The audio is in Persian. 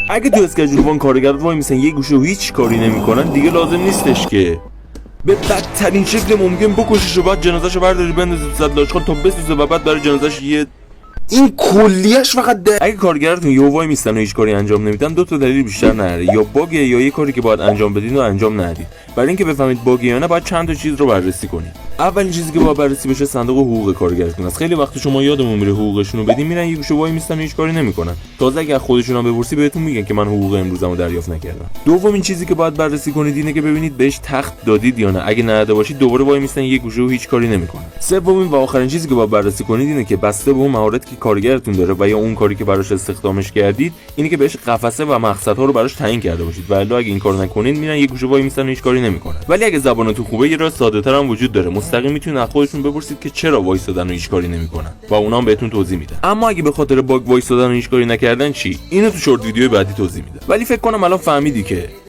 اگه تو اسکیجول وان کارگرات وای میسن یه گوشه و هیچ کاری نمیکنن دیگه لازم نیستش که به بدترین شکل ممکن بکشیش و بعد جنازه‌شو برداری بندازی تو صد لاشخال تا بسوزه و بعد برای جنازه‌ش یه این کلیش فقط ده. اگه کارگراتون یه وای میستن و هیچ کاری انجام نمیدن دو تا دلیل بیشتر نره، یا باگه یا یه کاری که باید انجام بدین و انجام ندید. برای اینکه بفهمید باگه یا نه باید چند تا چیز رو بررسی کنید. اولین چیزی که باید بررسی بشه صندوق حقوق کارگرتون است. خیلی وقت شما یادمون میره حقوقشون رو بدین، میرن یه گوشه وای میستن و هیچ کاری نمیکنن. تازه اگه خودشون هم بپرسی بهتون میگن که من حقوق امروزمو دریافت نکردم. دومین چیزی که باید بررسی کنید اینه که ببینید بهش تخت دادید یا نه. اگه نداده باشید دوباره وای میستن یه گوشه و هیچ کاری نمیکنن. سومین و آخرین چیزی که باید بررسی کنید اینه که بسته به اون مهارتی که کارگرتون داره و یا اون کاری که براش استخدامش کردید، اینه که بهش قفسه و مقصدها رو براش تعیین کرده باشید. ولی اگه این کارو نکنید میرن یه گوشه وای میستن و هیچ کاری نمیکنن. ولی اگه زبانتون خوبه یه راه ساده‌تر هم وجود داره. مستقیم میتونید از خودشون بپرسید که چرا وایسادن و هیچ کاری نمیکنن و اونا هم بهتون توضیح میدن. اما اگه به خاطر باگ وایسادن و هیچ کاری نکردن چی؟ اینو تو شورت ویدیوی بعدی توضیح میدم. ولی فکر کنم الان فهمیدی که